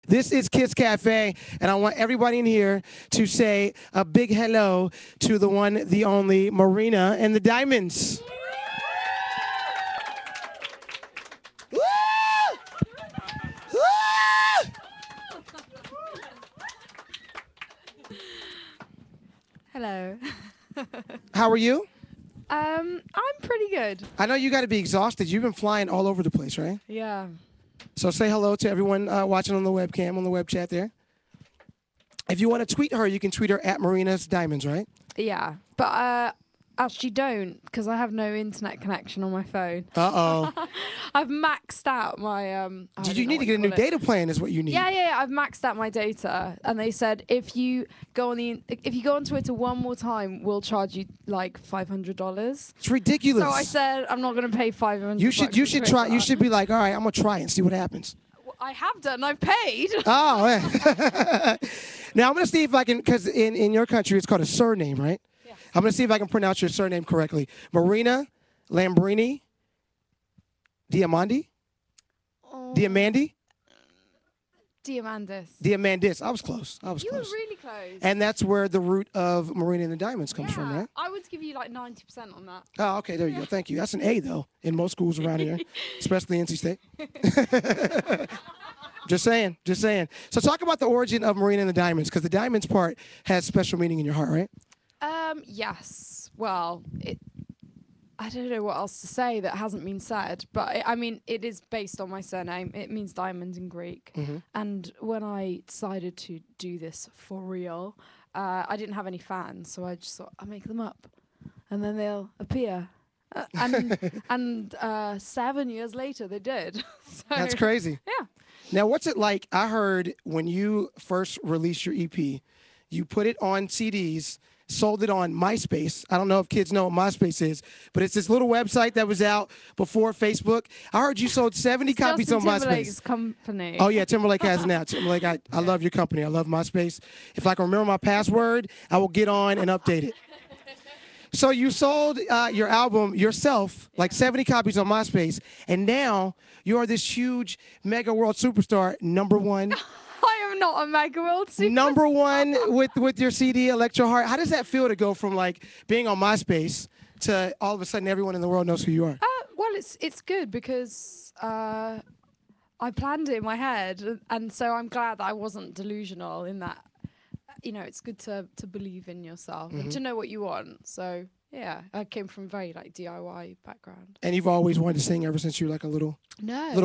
This is Kids Cafe, and I want everybody in here to say a big hello to the one, the only, Marina and the Diamonds. Woo! Woo! Hello. How are you? I'm pretty good. I know you got to be exhausted. You've been flying all over the place, right? Yeah. So say hello to everyone watching on the webcam, on the web chat there. If you want to tweet her, you can tweet her at Marina's Diamonds, right? Yeah. But actually don't, because I have no internet connection on my phone. Uh-oh. I've maxed out my Did you need to get a new data plan is what you need? Yeah. I've maxed out my data, and they said if you go on Twitter one more time, we'll charge you like $500. It's ridiculous. So I said I'm not going to pay $500. You should try. You should be like, all right, I'm gonna try and see what happens. I have done. I've paid. Oh, yeah. Now I'm gonna see if I can, because in your country it's called a surname, right? Yeah. I'm gonna see if I can pronounce your surname correctly. Marina Lambrini Diamandi? Diamandi? Diamandis. I was close. I was You close. were really close. And that's where the root of Marina and the Diamonds comes from, right? I would give you like 90% on that. Oh, okay, there you go. Thank you. That's an A, though, in most schools around here, especially NC State. Just saying. So talk about the origin of Marina and the Diamonds, because the Diamonds part has special meaning in your heart, right? Yes. Well, I don't know what else to say that hasn't been said, but I mean, it is based on my surname. It means diamonds in Greek. Mm-hmm. And when I decided to do this for real, I didn't have any fans, so I just thought, I'll make them up, and then they'll appear. And 7 years later, they did. So, That's crazy. Yeah. Now, what's it like? I heard when you first released your EP, you put it on CDs, sold it on MySpace. I don't know if kids know what MySpace is, but it's this little website that was out before Facebook. I heard you sold 70 copies on Timberlake's MySpace. company. Oh, yeah, Timberlake has it now. Timberlake, I love your company. I love MySpace. If I can remember my password, I will get on and update it. So you sold your album yourself, like 70 copies on MySpace, and now you're this huge mega world superstar, #1. I am not a mega world superstar. #1 with your CD, Electro Heart. How does that feel to go from like being on MySpace to all of a sudden everyone in the world knows who you are? Well, it's good because I planned it in my head, and so I'm glad that I wasn't delusional in that. You know, it's good to believe in yourself and to know what you want. So yeah, I came from a very like DIY background. And you've always wanted to sing ever since you were like a little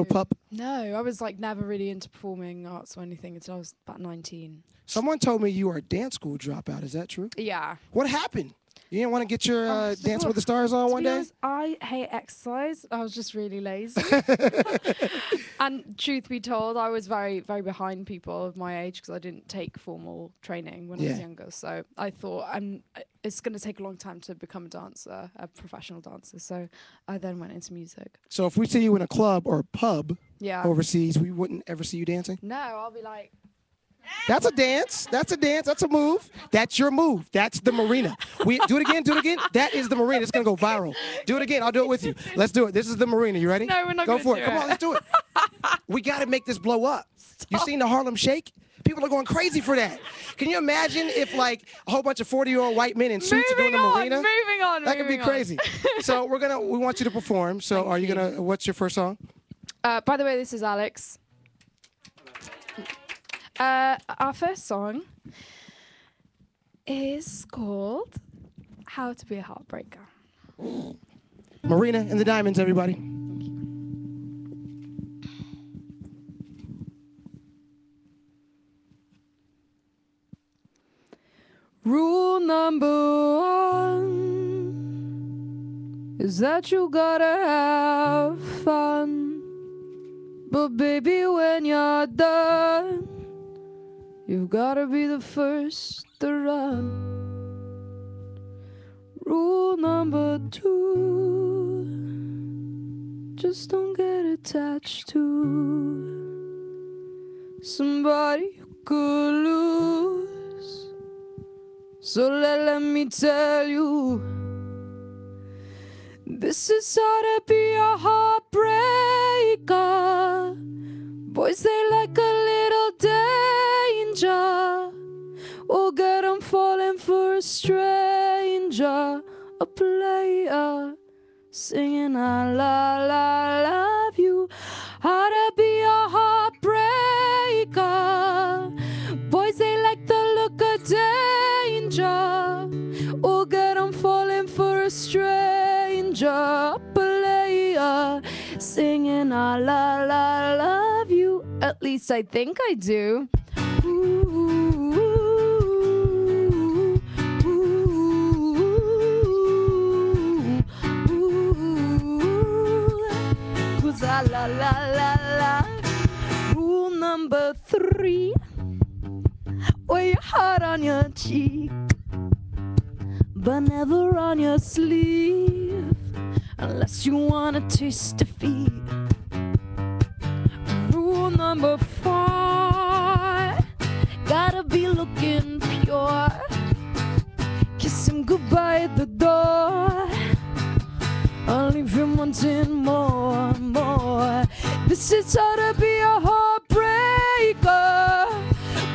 pup? No, I was like never really into performing arts or anything until I was about 19. Someone told me you were a dance school dropout. Is that true? Yeah. What happened? You didn't want to get your Dance with the Stars on one day? Honest, I hate exercise. I was just really lazy. And truth be told, I was very, very behind people of my age because I didn't take formal training when I was younger. So I thought it's going to take a long time to become a dancer, a professional dancer. So I then went into music. So if we see you in a club or a pub overseas, we wouldn't ever see you dancing? No, I'll be like... That's a dance. That's a dance. That's a move. That's your move. That's the Marina. We do it again. Do it again. That is the Marina. It's gonna go viral. Do it again. I'll do it with you. Let's do it. This is the Marina. You ready? No, we're not. Go for it. Come on, let's do it. We gotta make this blow up. Stop. You seen the Harlem Shake? People are going crazy for that. Can you imagine if like a whole bunch of 40-year-old white men in suits are doing the Marina? Moving on. That could be crazy. So we want you to perform. So are you gonna? What's your first song? By the way, this is Alex. Our first song is called How to Be a Heartbreaker. Marina and the Diamonds, everybody. Rule number 1 is that you gotta have fun. But baby, when you're done, you've gotta be the first to run. Rule number 2, just don't get attached to somebody you could lose. So let me tell you, this is how to be a heartbreaker. Boys, they like a little a player singing I love you. How to be a heartbreaker. Boys, they like the look of danger. Oh, God, I'm falling for a stranger. A player singing I love you. At least I think I do. La la la la. Rule number 3: wear your heart on your cheek, but never on your sleeve, unless you wanna taste defeat. Rule number 4: gotta be looking pure. Kiss him goodbye at the door. I'll leave him wanting more, more. This is how to be a heartbreaker.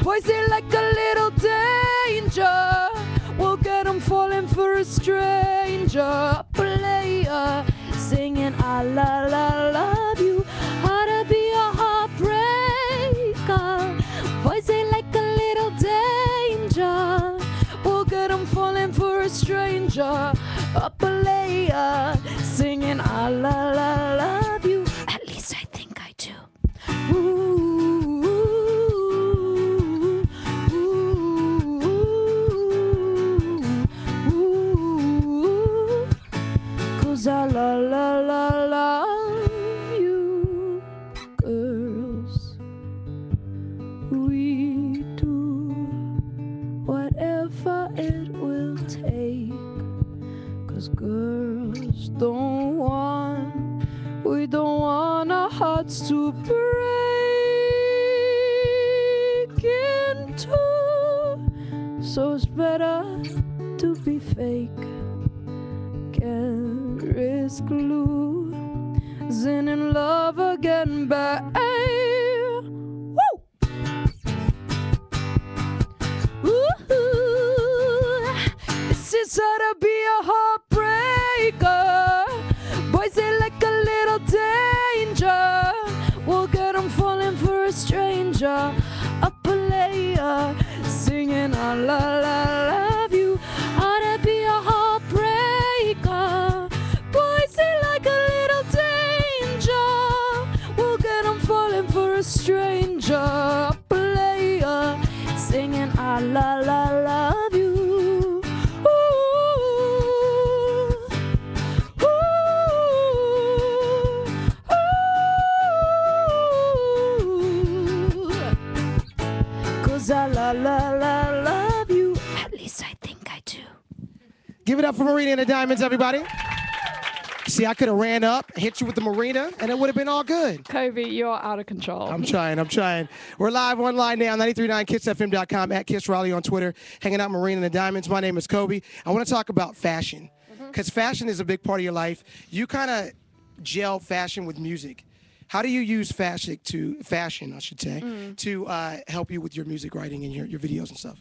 Boys, they like a little danger. We'll get them falling for a stranger. A player singing I love you. How to be a heartbreaker. Boys, they like a little danger. We'll get them falling for a stranger. A player singing I love you. At least I think I do. Ooh, ooh, ooh, ooh. 'Cause I love you, girls. We do whatever it will take. 'Cause girls don't want, we don't want our hearts to break in two. So it's better to be fake. Can't risk losing in love again, babe. Woo! Ooh, this is how to be a heartbreaker. Boys, they like a little danger. We'll get them falling for a stranger. A player singing I love you. How to be a heartbreaker. Boys, they like a little danger. We'll get them falling for a stranger. A player singing I love you. I love you. At least I think I do. Give it up for Marina and the Diamonds, everybody. See, I could have ran up, hit you with the Marina, and it would have been all good. Kobe, you're out of control. I'm trying. We're live online now, 939kissfm.com, at Kiss Raleigh on Twitter, hanging out Marina and the Diamonds. My name is Kobe. I want to talk about fashion, because fashion is a big part of your life. You kind of gel fashion with music. How do you use fashion, to help you with your music writing and your videos and stuff?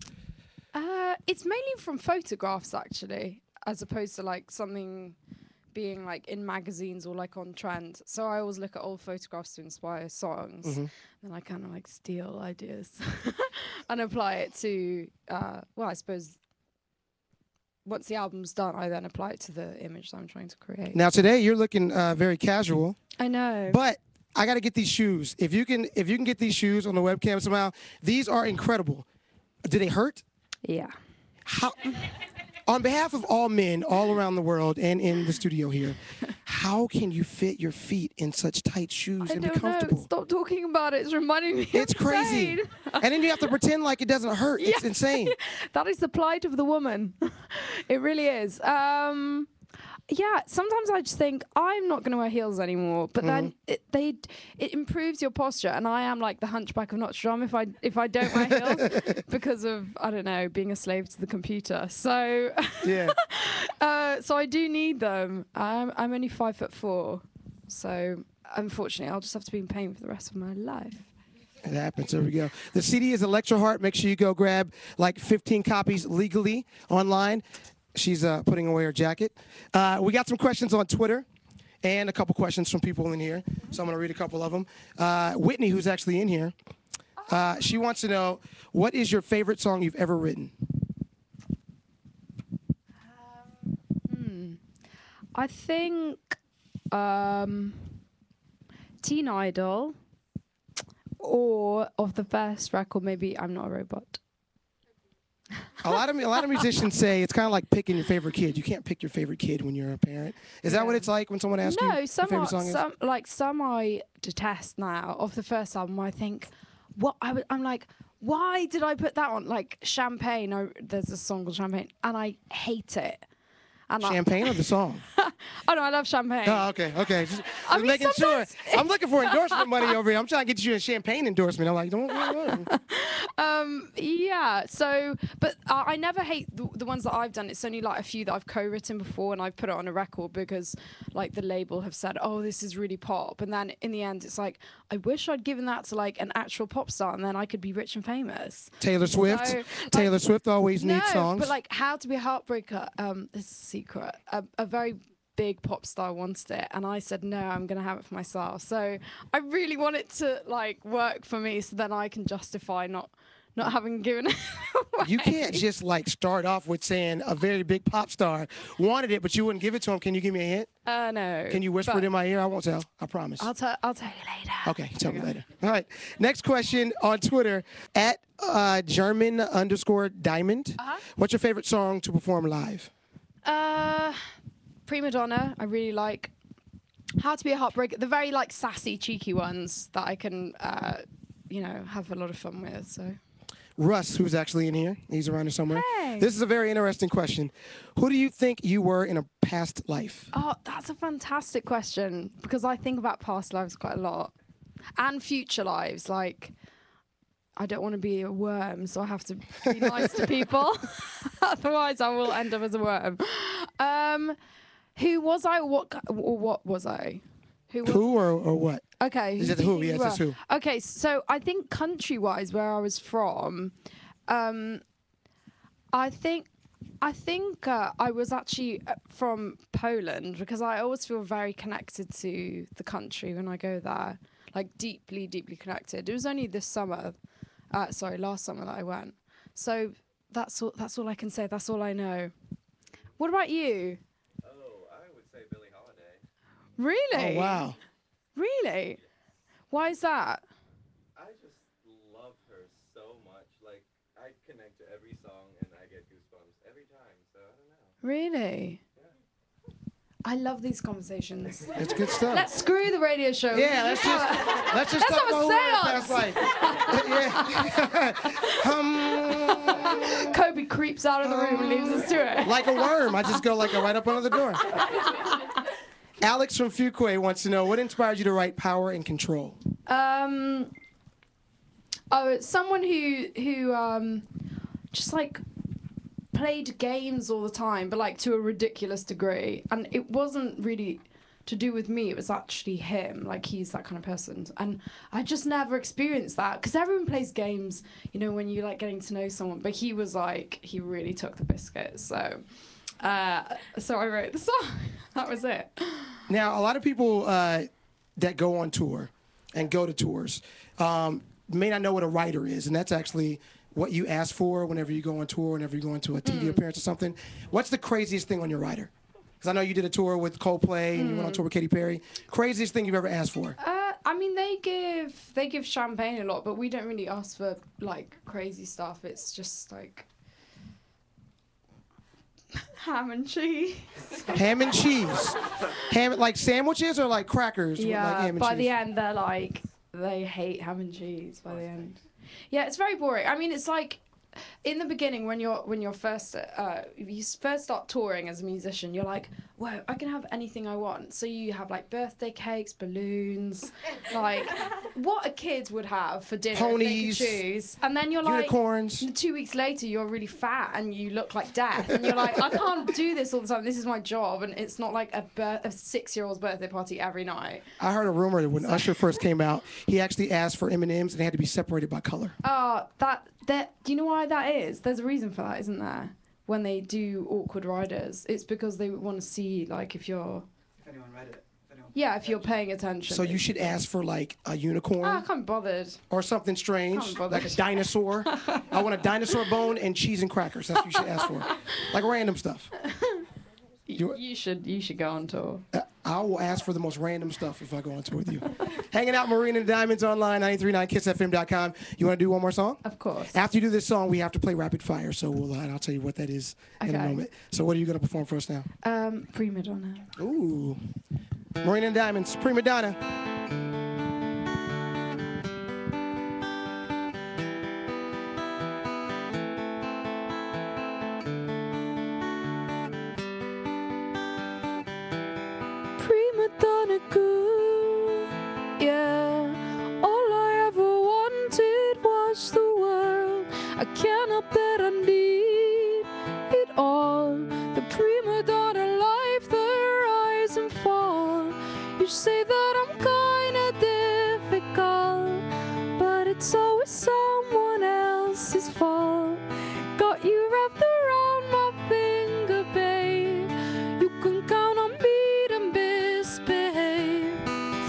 It's mainly from photographs, actually, as opposed to like something being like in magazines or like on trend. So I always look at old photographs to inspire songs, and I kind of like steal ideas and apply it to, well, I suppose once the album's done, I then apply it to the image that I'm trying to create. Now today you're looking very casual. I know. But I got to get these shoes. If you can get these shoes on the webcam somehow, these are incredible. Do they hurt? Yeah. How? On behalf of all men all around the world and in the studio here, how can you fit your feet in such tight shoes and be comfortable? Stop talking about it. It's reminding me. It's crazy. And then you have to pretend like it doesn't hurt. Yeah. It's insane. That is the plight of the woman. It really is. Yeah, sometimes I just think I'm not going to wear heels anymore, but then it improves your posture, and I am like the Hunchback of Notre Dame if I don't wear heels because of, I don't know, being a slave to the computer. So yeah, so I do need them. I'm only 5'4", so unfortunately I'll just have to be in pain for the rest of my life. It happens. There we go. The CD is Electro Heart. Make sure you go grab like 15 copies legally online. She's putting away her jacket. We got some questions on Twitter and a couple questions from people in here. So I'm going to read a couple of them. Whitney, who's actually in here, she wants to know, what is your favorite song you've ever written? I think Teen Idol, or of the first record, maybe I'm Not a Robot. A lot of musicians say it's kind of like picking your favorite kid. You can't pick your favorite kid when you're a parent. Is that what it's like when someone asks you your favorite song is? Some I detest now. Of the first album, I think, I'm like, why did I put that on? Like Champagne, there's a song called Champagne, and I hate it. And Champagne or the song? Oh no, I love Champagne. Oh, okay. Just making sure. I'm looking for endorsement money over here. I'm trying to get you a Champagne endorsement. I'm like, don't. Yeah. So, but I never hate the ones that I've done. It's only like a few that I've co-written before, and I've put it on a record because, like, the label have said, "Oh, this is really pop," and then in the end, it's like, I wish I'd given that to like an actual pop star, and then I could be rich and famous. Taylor Swift. So, Taylor Swift always needs songs. But like, How to Be a Heartbreaker. This is a secret. A very big pop star wanted it, and I said no, I'm gonna have it for myself. So I really want it to like work for me, so then I can justify not having given it away. You can't just like start off with saying a very big pop star wanted it, but you wouldn't give it to him. Can you give me a hint? No. Can you whisper it in my ear? I won't tell. I promise. I'll tell you later. Okay, tell me later. All right. Next question on Twitter at German_Diamond. What's your favorite song to perform live? Prima Donna, I really like. How to Be a Heartbreaker, the very like sassy, cheeky ones that I can, have a lot of fun with. So. Russ, who's actually in here, he's around here somewhere. Hey. This is a very interesting question. Who do you think you were in a past life? Oh, that's a fantastic question, because I think about past lives quite a lot, and future lives. Like, I don't want to be a worm, so I have to be nice to people. Otherwise, I will end up as a worm. Who was I? What was I? Who or what? Okay. Is it who? Yes, it's who. Okay, so I think country-wise, where I was from, I think I was actually from Poland, because I always feel very connected to the country when I go there, like deeply, deeply connected. It was only last summer that I went. So that's all I can say. That's all I know. What about you? Oh, I would say Billie Holiday. Really? Oh, wow. Really? Why is that? I just love her so much. Like, I connect to every song and I get goosebumps every time, so I don't know. Really? Yeah. I love these conversations. It's good stuff. Let's screw the radio show. Yeah, let's just Let's talk have a about seance. past life. Kobe creeps out of the room and leaves us to it. Like a worm. I just go like right up under the door. Alex from Fuquay wants to know, what inspired you to write Power and Control? Someone who just like played games all the time, but like to a ridiculous degree. And it wasn't really to do with me, it was actually him. Like, he's that kind of person. And I just never experienced that, because everyone plays games, when you like getting to know someone. But he was like, he really took the biscuit. So I wrote the song. That was it. Now, a lot of people that go on tour and go to tours may not know what a writer is, and that's actually what you ask for whenever you go on tour, whenever you go into a TV appearance or something. What's the craziest thing on your writer? Because I know you did a tour with Coldplay and you went on tour with Katy Perry. Craziest thing you've ever asked for? I mean, they give champagne a lot, but we don't really ask for like crazy stuff. It's just like ham and cheese. Ham and cheese. Like sandwiches or like crackers? Yeah, with like ham and by cheese? the end, they hate ham and cheese by the end. Yeah, it's very boring. I mean, it's like, in the beginning, when you first start touring as a musician, you're like, whoa, I can have anything I want. So you have like birthday cakes, balloons, like what a kid would have for dinner. Ponies, if they could choose. And then you're like, unicorns. 2 weeks later, you're really fat and you look like death. And you're like, I can't do this all the time. This is my job, and it's not like a 6-year-old's birthday party every night. I heard a rumor that when Usher first came out, he actually asked for M&Ms and they had to be separated by color. Oh, that. Do you know why that is? There's a reason for that, isn't there? when they do awkward riders, it's because they want to see like if you're If anyone read it. if you're paying attention. So you should ask for like a unicorn I can't be bothered. or something strange, Can't be bothered. like a dinosaur. I want a dinosaur bone and cheese and crackers. That's what you should ask for, like random stuff. You should go on tour. I will ask for the most random stuff if I go on tour with you. Hanging out Marina and Diamonds online, 939kissfm.com. You want to do one more song? Of course. After you do this song, we have to play rapid fire, so and I'll tell you what that is in a Okay. moment. So what are you going to perform for us now? Prima Donna. Ooh. Marina and Diamonds, Prima Donna. Prima Donna girl, yeah. All I ever wanted was the world. I can't help that I need it all. The prima donna life, the rise and fall. You say that I'm kinda difficult, but it's always someone else's fault. Got you wrapped around my finger, babe. You can count on me to misbehave.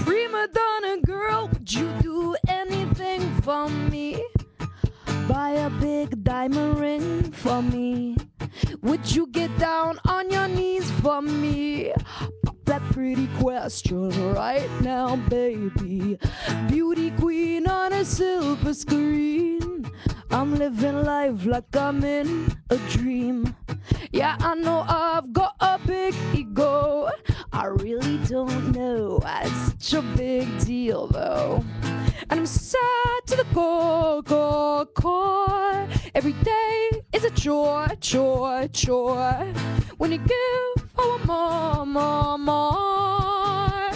Prima donna girl, would you do anything for me? Buy a big diamond ring for me. Would you get down on your knees for me? Pop that pretty question right now, baby. Beauty queen on a silver screen. I'm living life like I'm in a dream. Yeah, I know I've got a big ego. I really don't know why it's such a big deal though. And I'm sad to the core. Every day is a chore. When you give, I want more.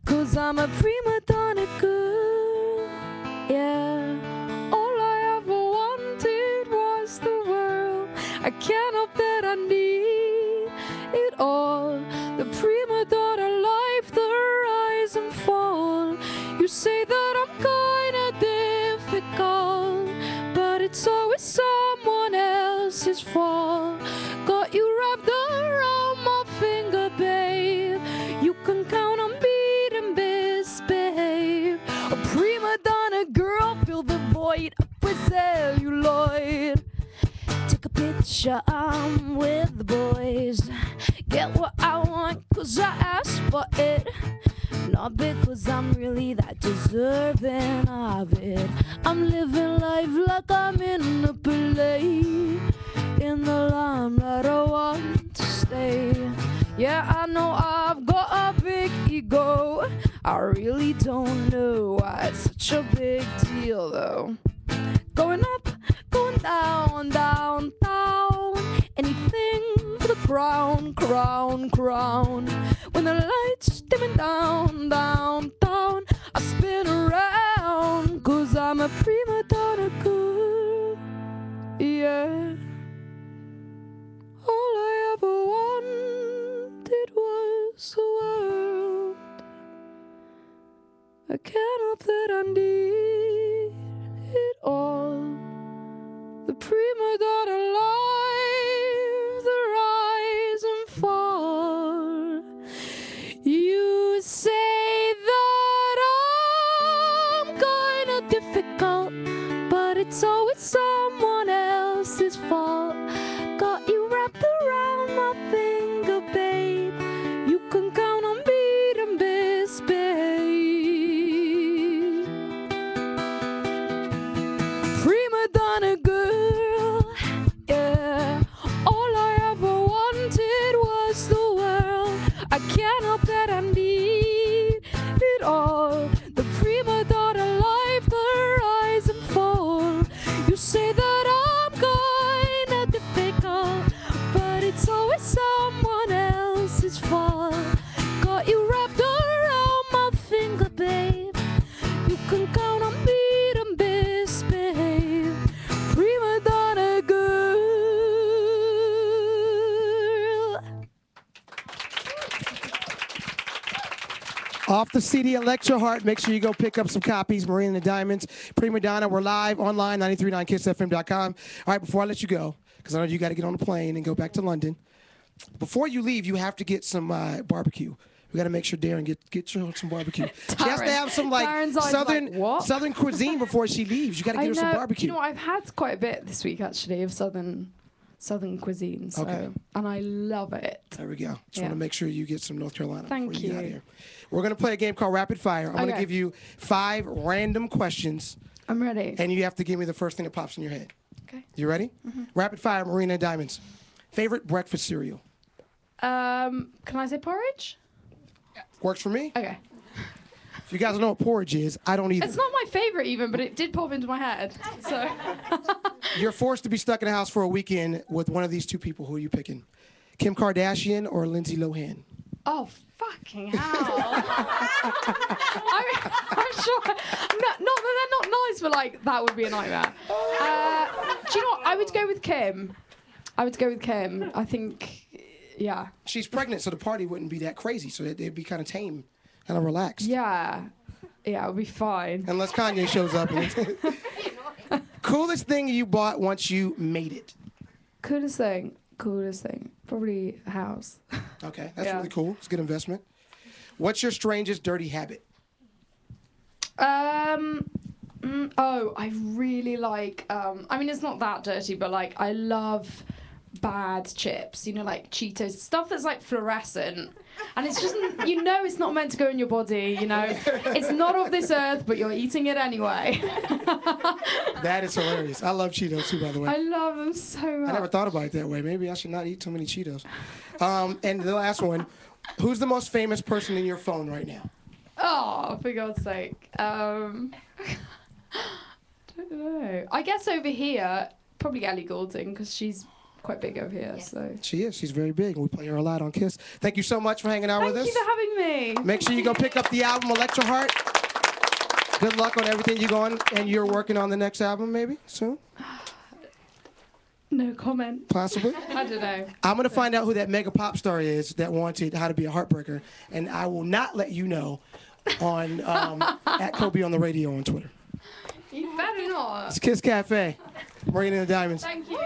'Cause I'm a prima donna girl, yeah. All I ever wanted was the world. I can't help that I need it all. The prima donna life, the rise and fall. You say that I'm kinda difficult, but it's always someone else's fault. Got you wrapped around my finger, babe. You can count on me to misbehave. A prima donna girl, fill the void up with celluloid. Take a picture, I'm with the boys. Get what I want, 'cause I asked for it. Not because I'm really that deserving of it. I'm living life like I'm in a play. In the limelight, I want to stay. Yeah, I know I've got a big ego. I really don't know why it's such a big deal though. Going up, going down, down, down. Anything for the crown. When the lights dimming down, down, down, I spin around. 'Cause I'm a prima donna girl, yeah. All I ever wanted was the world. I can't help that I need it all. The prima donna life, the rise and fall. You say that I'm kinda difficult, but it's always someone else's fault. Got you wrapped around my finger, babe. You can count on me to misbehave. Prima donna girl, yeah. All I ever wanted was the world. I can't help that I need it all. The prima donna life, the rise and fall. You say off the CD Electro Heart. Make sure you go pick up some copies. Marina and the Diamonds, Prima Donna. We're live online, 939kissfm.com. All right, before I let you go, because I know you got to get on the plane and go back to London. Before you leave, you have to get some barbecue. We got to make sure Darren get her some barbecue. She has to have some southern cuisine before she leaves. You got to get her some barbecue. You know, I've had quite a bit this week actually of southern cuisine. So, Okay. and I love it. There we go. Just want to make sure you get some North Carolina Thank before you get out of you. here. We're going to play a game called Rapid Fire. I'm going to give you 5 random questions. I'm ready. And you have to give me the first thing that pops in your head. Okay. You ready? Rapid Fire, Marina and Diamonds. Favorite breakfast cereal? Can I say porridge? Works for me. Okay. If you guys don't know what porridge is, I don't either. It's not my favorite even, but it did pop into my head. So. You're forced to be stuck in the house for a weekend with one of these 2 people. Who are you picking? Kim Kardashian or Lindsay Lohan? Oh, fucking hell. I'm sure. Not that they're not nice, but like, that would be a nightmare. Do you know what? I would go with Kim. I think, yeah. She's pregnant, so the party wouldn't be that crazy. So it'd be kind of tame, kind of relaxed. Yeah. Yeah, it'll be fine. Unless Kanye shows up. Coolest thing you bought once you made it? Coolest thing. Probably a house. Okay, that's really cool. It's a good investment. What's your strangest dirty habit? I really like, I mean, it's not that dirty, but like, I love bad chips, you know, like Cheetos, stuff that's like fluorescent. And it's just, you know, it's not meant to go in your body, you know. It's not of this earth, but you're eating it anyway. That is hilarious. I love Cheetos too, by the way. I love them so much. I never thought about it that way. Maybe I should not eat too many Cheetos. And the last one, who's the most famous person in your phone right now? Oh, for God's sake. I don't know. I guess over here, probably Ellie Goulding, because she's quite big over here. Yeah. So she is. She's very big. We play her a lot on Kiss. Thank you so much for hanging out with us. Thank you for having me. Make sure you go pick up the album Electro Heart. Good luck on everything you're going and you're working on the next album maybe soon. No comment. Possibly. I don't know. I'm gonna find out who that mega pop star is that wanted How to Be a Heartbreaker, and I will not let you know on at Kobe on the radio on Twitter. You better not. It's Kiss Cafe. Marina and the Diamonds. Thank you.